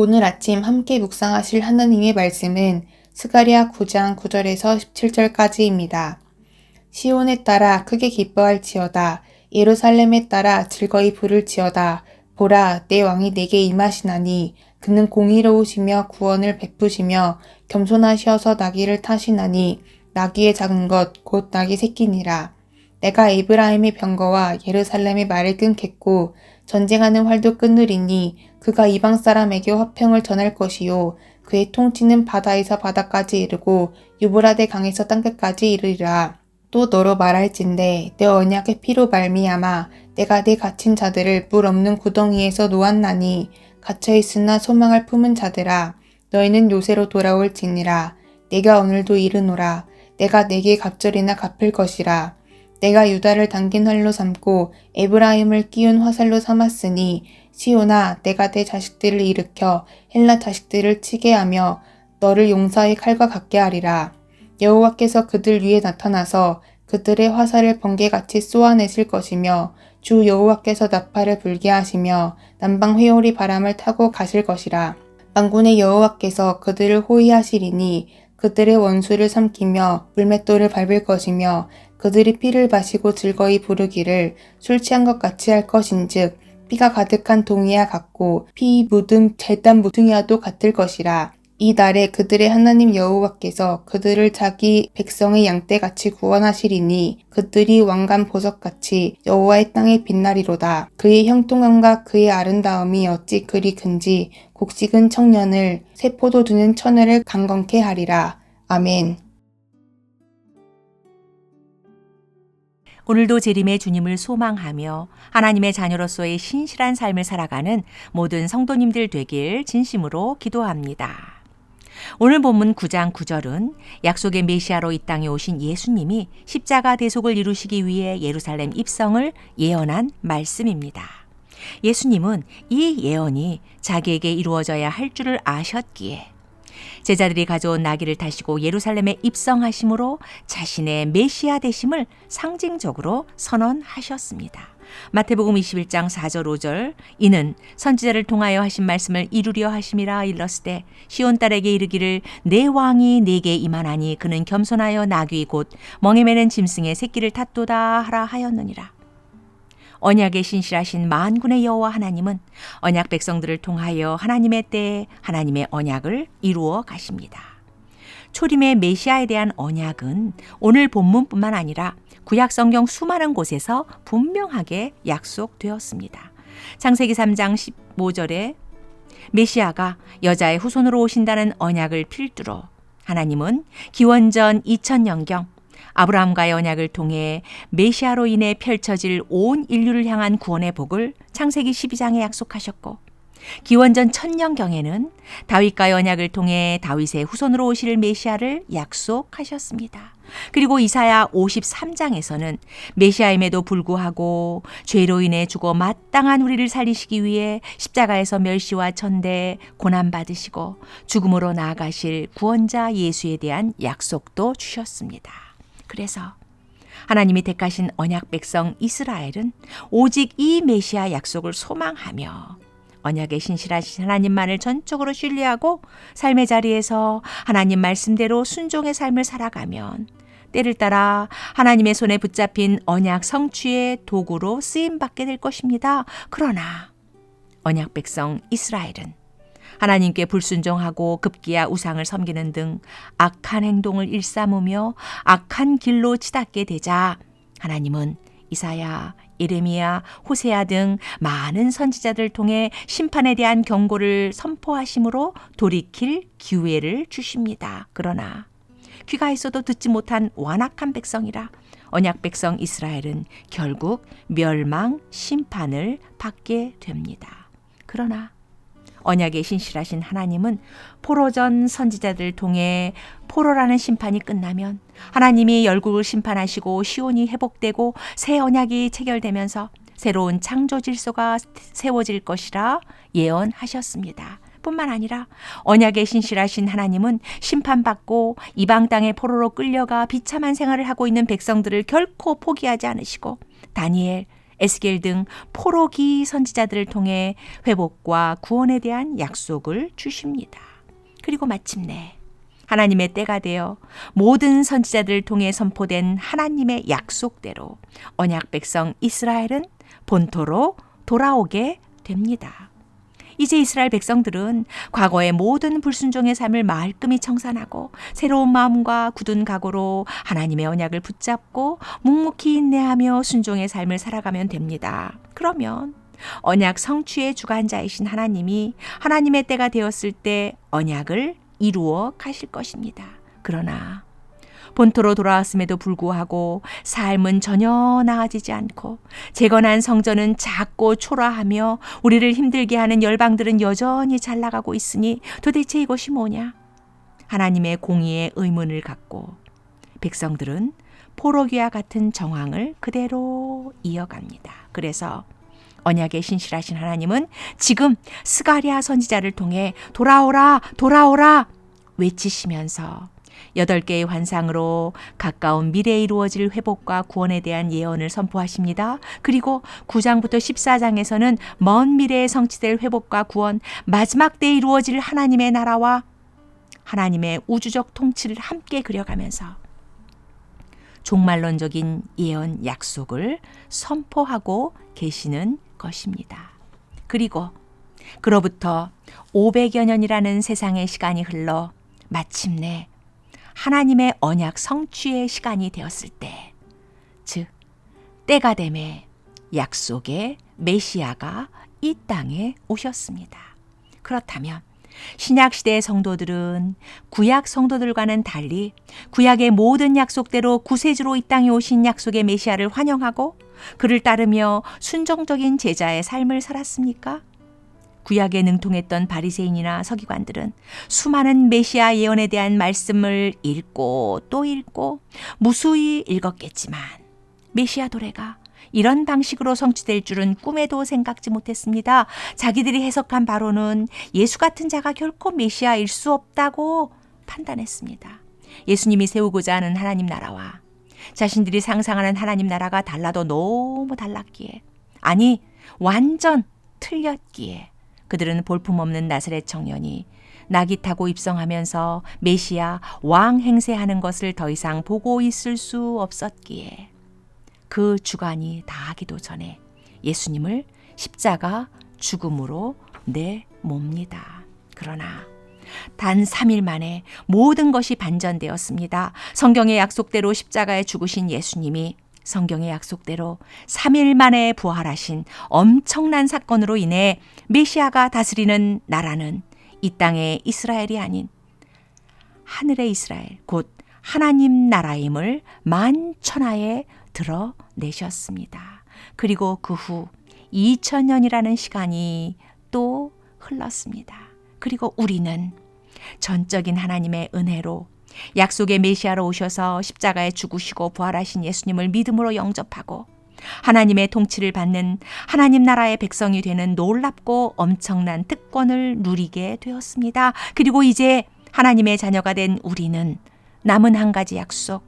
오늘 아침 함께 묵상하실 하나님의 말씀은 스가랴 9장 9절에서 17절까지입니다. 시온에 따라 크게 기뻐할지어다. 예루살렘에 따라 즐거이 부를지어다. 보라, 내 왕이 내게 임하시나니 그는 공의로우시며 구원을 베푸시며 겸손하시어서 나귀를 타시나니 나귀의 작은 것 곧 나귀 새끼니라. 내가 에브라임의 병거와 예루살렘의 말을 끊겠고 전쟁하는 활도 끊으리니 그가 이방 사람에게 화평을 전할 것이요 그의 통치는 바다에서 바다까지 이르고 유브라데 강에서 땅끝까지 이르리라. 또 너로 말할진대 내 언약의 피로 말미암아 내가 내 갇힌 자들을 물 없는 구덩이에서 놓았나니 갇혀있으나 소망을 품은 자들아 너희는 요새로 돌아올지니라. 내가 오늘도 이르노라. 내가 내게 갑절이나 갚을 것이라. 내가 유다를 당긴 활로 삼고 에브라임을 끼운 화살로 삼았으니 시온아 내가 내 자식들을 일으켜 헬라 자식들을 치게 하며 너를 용사의 칼과 같게 하리라. 여호와께서 그들 위에 나타나서 그들의 화살을 번개같이 쏘아내실 것이며 주 여호와께서 나팔을 불게 하시며 남방 회오리 바람을 타고 가실 것이라. 만군의 여호와께서 그들을 호위하시리니 그들의 원수를 삼키며 물맷돌을 밟을 것이며 그들이 피를 마시고 즐거이 부르기를 술 취한 것 같이 할 것인즉 피가 가득한 동이와 같고 피 묻은 제단 모퉁이와도 같을 것이라. 이 날에 그들의 하나님 여호와께서 그들을 자기 백성의 양떼같이 구원하시리니 그들이 왕관 보석같이 여호와의 땅에 빛나리로다. 그의 형통함과 그의 아름다움이 어찌 그리 큰지 곡식은 청년을 새 포도 두는 처녀를 강건케 하리라. 아멘. 오늘도 재림의 주님을 소망하며 하나님의 자녀로서의 신실한 삶을 살아가는 모든 성도님들 되길 진심으로 기도합니다. 오늘 본문 9장 9절은 약속의 메시아로 이 땅에 오신 예수님이 십자가 대속을 이루시기 위해 예루살렘 입성을 예언한 말씀입니다. 예수님은 이 예언이 자기에게 이루어져야 할 줄을 아셨기에 제자들이 가져온 나귀를 타시고 예루살렘에 입성하심으로 자신의 메시아 되심을 상징적으로 선언하셨습니다. 마태복음 21장 4절 5절 이는 선지자를 통하여 하신 말씀을 이루려 하심이라 일렀으되 시온 딸에게 이르기를 내 왕이 내게 임하나니 그는 겸손하여 나귀 곧 멍에 매는 짐승의 새끼를 탔도다 하라 하였느니라. 언약에 신실하신 만군의 여호와 하나님은 언약 백성들을 통하여 하나님의 때에 하나님의 언약을 이루어 가십니다. 초림의 메시아에 대한 언약은 오늘 본문뿐만 아니라 구약 성경 수많은 곳에서 분명하게 약속되었습니다. 창세기 3장 15절에 메시아가 여자의 후손으로 오신다는 언약을 필두로 하나님은 기원전 2000년경 아브라함과의 언약을 통해 메시아로 인해 펼쳐질 온 인류를 향한 구원의 복을 창세기 12장에 약속하셨고 기원전 1000년경에는 다윗과의 언약을 통해 다윗의 후손으로 오실 메시아를 약속하셨습니다. 그리고 이사야 53장에서는 메시아임에도 불구하고 죄로 인해 죽어 마땅한 우리를 살리시기 위해 십자가에서 멸시와 천대 고난받으시고 죽음으로 나아가실 구원자 예수에 대한 약속도 주셨습니다. 그래서 하나님이 택하신 언약 백성 이스라엘은 오직 이 메시아 약속을 소망하며 언약에 신실하신 하나님만을 전적으로 신뢰하고 삶의 자리에서 하나님 말씀대로 순종의 삶을 살아가면 때를 따라 하나님의 손에 붙잡힌 언약 성취의 도구로 쓰임받게 될 것입니다. 그러나 언약 백성 이스라엘은 하나님께 불순종하고 급기야 우상을 섬기는 등 악한 행동을 일삼으며 악한 길로 치닫게 되자 하나님은 이사야, 예레미야, 호세아 등 많은 선지자들을 통해 심판에 대한 경고를 선포하심으로 돌이킬 기회를 주십니다. 그러나 귀가 있어도 듣지 못한 완악한 백성이라 언약 백성 이스라엘은 결국 멸망, 심판을 받게 됩니다. 그러나 언약에 신실하신 하나님은 포로전 선지자들을 통해 포로라는 심판이 끝나면 하나님이 열국을 심판하시고 시온이 회복되고 새 언약이 체결되면서 새로운 창조 질서가 세워질 것이라 예언하셨습니다. 뿐만 아니라 언약에 신실하신 하나님은 심판받고 이방 땅의 포로로 끌려가 비참한 생활을 하고 있는 백성들을 결코 포기하지 않으시고 다니엘, 에스겔 등 포로기 선지자들을 통해 회복과 구원에 대한 약속을 주십니다. 그리고 마침내 하나님의 때가 되어 모든 선지자들을 통해 선포된 하나님의 약속대로 언약 백성 이스라엘은 본토로 돌아오게 됩니다. 이제 이스라엘 백성들은 과거의 모든 불순종의 삶을 말끔히 청산하고 새로운 마음과 굳은 각오로 하나님의 언약을 붙잡고 묵묵히 인내하며 순종의 삶을 살아가면 됩니다. 그러면 언약 성취의 주관자이신 하나님이 하나님의 때가 되었을 때 언약을 이루어 가실 것입니다. 그러나 본토로 돌아왔음에도 불구하고 삶은 전혀 나아지지 않고 재건한 성전은 작고 초라하며 우리를 힘들게 하는 열방들은 여전히 잘 나가고 있으니 도대체 이것이 뭐냐? 하나님의 공의에 의문을 갖고 백성들은 포로기와 같은 정황을 그대로 이어갑니다. 그래서 언약의 신실하신 하나님은 지금 스가랴 선지자를 통해 돌아오라 돌아오라 외치시면서 8개의 환상으로 가까운 미래에 이루어질 회복과 구원에 대한 예언을 선포하십니다. 그리고 9장부터 14장에서는 먼 미래에 성취될 회복과 구원, 마지막 때에 이루어질 하나님의 나라와 하나님의 우주적 통치를 함께 그려가면서 종말론적인 예언 약속을 선포하고 계시는 것입니다. 그리고 그로부터 500여 년이라는 세상의 시간이 흘러 마침내 하나님의 언약 성취의 시간이 되었을 때, 즉 때가 되매 약속의 메시아가 이 땅에 오셨습니다. 그렇다면 신약시대의 성도들은 구약 성도들과는 달리 구약의 모든 약속대로 구세주로 이 땅에 오신 약속의 메시아를 환영하고 그를 따르며 순종적인 제자의 삶을 살았습니까? 구약에 능통했던 바리새인이나 서기관들은 수많은 메시아 예언에 대한 말씀을 읽고 또 읽고 무수히 읽었겠지만 메시아 도래가 이런 방식으로 성취될 줄은 꿈에도 생각지 못했습니다. 자기들이 해석한 바로는 예수 같은 자가 결코 메시아일 수 없다고 판단했습니다. 예수님이 세우고자 하는 하나님 나라와 자신들이 상상하는 하나님 나라가 달라도 너무 달랐기에, 아니 완전 틀렸기에 그들은 볼품없는 나사렛 청년이 나귀 타고 입성하면서 메시아 왕 행세하는 것을 더 이상 보고 있을 수 없었기에 그 주관이 다하기도 전에 예수님을 십자가 죽음으로 내몹니다. 그러나 단 3일 만에 모든 것이 반전되었습니다. 성경의 약속대로 십자가에 죽으신 예수님이 성경의 약속대로 3일 만에 부활하신 엄청난 사건으로 인해 메시아가 다스리는 나라는 이 땅의 이스라엘이 아닌 하늘의 이스라엘, 곧 하나님 나라임을 만천하에 드러내셨습니다. 그리고 그 후 2000년이라는 시간이 또 흘렀습니다. 그리고 우리는 전적인 하나님의 은혜로 약속의 메시아로 오셔서 십자가에 죽으시고 부활하신 예수님을 믿음으로 영접하고 하나님의 통치를 받는 하나님 나라의 백성이 되는 놀랍고 엄청난 특권을 누리게 되었습니다. 그리고 이제 하나님의 자녀가 된 우리는 남은 한 가지 약속,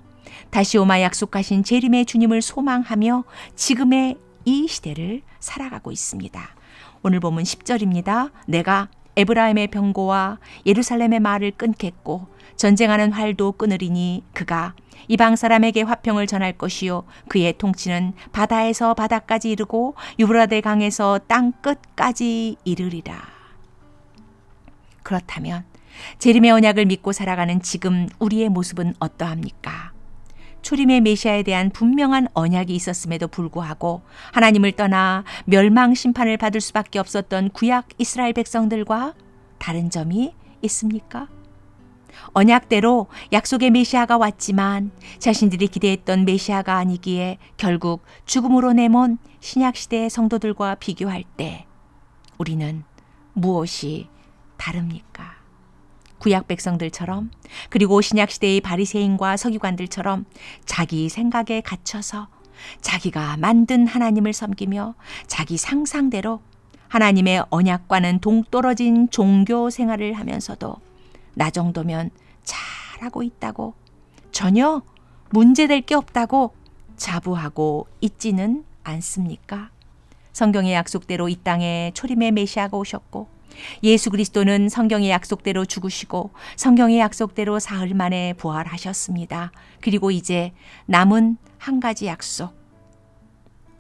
다시 오마 약속하신 재림의 주님을 소망하며 지금의 이 시대를 살아가고 있습니다. 오늘 본문 10절입니다. 내가 에브라임의 병고와 예루살렘의 말을 끊겠고 전쟁하는 활도 끊으리니 그가 이방 사람에게 화평을 전할 것이요 그의 통치는 바다에서 바다까지 이르고 유브라데 강에서 땅 끝까지 이르리라. 그렇다면 재림의 언약을 믿고 살아가는 지금 우리의 모습은 어떠합니까? 초림의 메시아에 대한 분명한 언약이 있었음에도 불구하고 하나님을 떠나 멸망 심판을 받을 수밖에 없었던 구약 이스라엘 백성들과 다른 점이 있습니까? 언약대로 약속의 메시아가 왔지만 자신들이 기대했던 메시아가 아니기에 결국 죽음으로 내몬 신약시대의 성도들과 비교할 때 우리는 무엇이 다릅니까? 구약 백성들처럼, 그리고 신약시대의 바리새인과 서기관들처럼 자기 생각에 갇혀서 자기가 만든 하나님을 섬기며 자기 상상대로 하나님의 언약과는 동떨어진 종교 생활을 하면서도 나 정도면 잘하고 있다고, 전혀 문제될 게 없다고 자부하고 있지는 않습니까? 성경의 약속대로 이 땅에 초림의 메시아가 오셨고 예수 그리스도는 성경의 약속대로 죽으시고 성경의 약속대로 사흘 만에 부활하셨습니다. 그리고 이제 남은 한 가지 약속,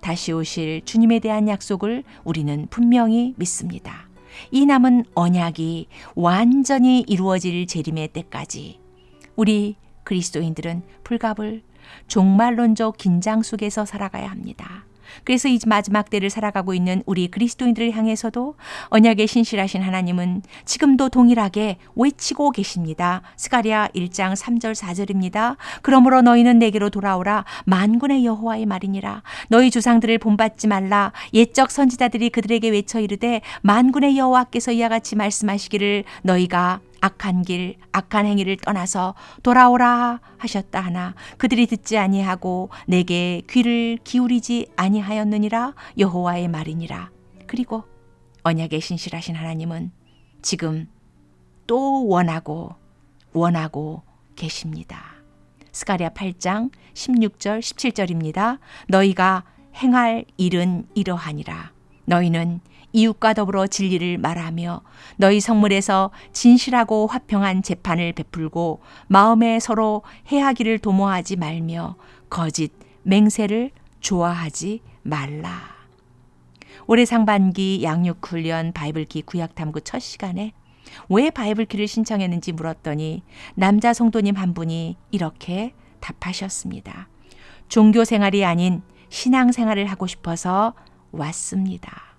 다시 오실 주님에 대한 약속을 우리는 분명히 믿습니다. 이 남은 언약이 완전히 이루어질 재림의 때까지 우리 그리스도인들은 불갑을 종말론적 긴장 속에서 살아가야 합니다. 그래서 이 마지막 때를 살아가고 있는 우리 그리스도인들을 향해서도 언약에 신실하신 하나님은 지금도 동일하게 외치고 계십니다. 스가랴 1장 3절 4절입니다. 그러므로 너희는 내게로 돌아오라. 만군의 여호와의 말이니라. 너희 조상들을 본받지 말라. 옛적 선지자들이 그들에게 외쳐 이르되 만군의 여호와께서 이와 같이 말씀하시기를 너희가 악한 길, 악한 행위를 떠나서 돌아오라 하셨다 하나 그들이 듣지 아니하고 내게 귀를 기울이지 아니하였느니라. 여호와의 말이니라. 그리고 언약에 신실하신 하나님은 지금 또 원하고 계십니다. 스가랴 8장 16절 17절입니다. 너희가 행할 일은 이러하니라. 너희는 이웃과 더불어 진리를 말하며 너희 성물에서 진실하고 화평한 재판을 베풀고 마음에 서로 해하기를 도모하지 말며 거짓 맹세를 좋아하지 말라. 올해 상반기 양육훈련 바이블키 구약탐구 첫 시간에 왜 바이블키를 신청했는지 물었더니 남자 성도님 한 분이 이렇게 답하셨습니다. 종교 생활이 아닌 신앙 생활을 하고 싶어서 왔습니다.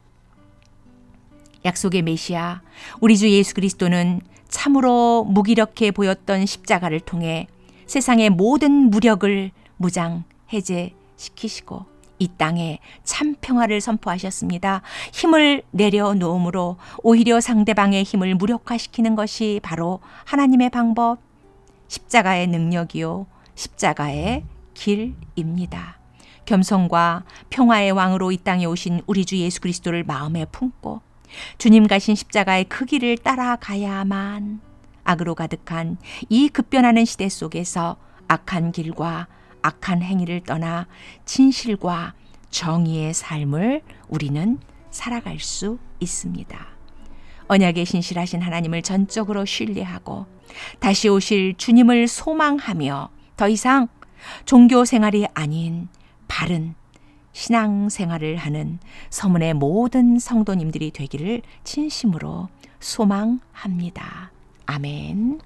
약속의 메시아 우리 주 예수 그리스도는 참으로 무기력해 보였던 십자가를 통해 세상의 모든 무력을 무장 해제시키시고 이 땅에 참 평화를 선포하셨습니다. 힘을 내려놓음으로 오히려 상대방의 힘을 무력화시키는 것이 바로 하나님의 방법, 십자가의 능력이요 십자가의 길입니다. 겸손과 평화의 왕으로 이 땅에 오신 우리 주 예수 그리스도를 마음에 품고 주님 가신 십자가의 그 길을 따라가야만 악으로 가득한 이 급변하는 시대 속에서 악한 길과 악한 행위를 떠나 진실과 정의의 삶을 우리는 살아갈 수 있습니다. 언약에 신실하신 하나님을 전적으로 신뢰하고 다시 오실 주님을 소망하며 더 이상 종교 생활이 아닌 바른 신앙생활을 하는 서문의 모든 성도님들이 되기를 진심으로 소망합니다. 아멘.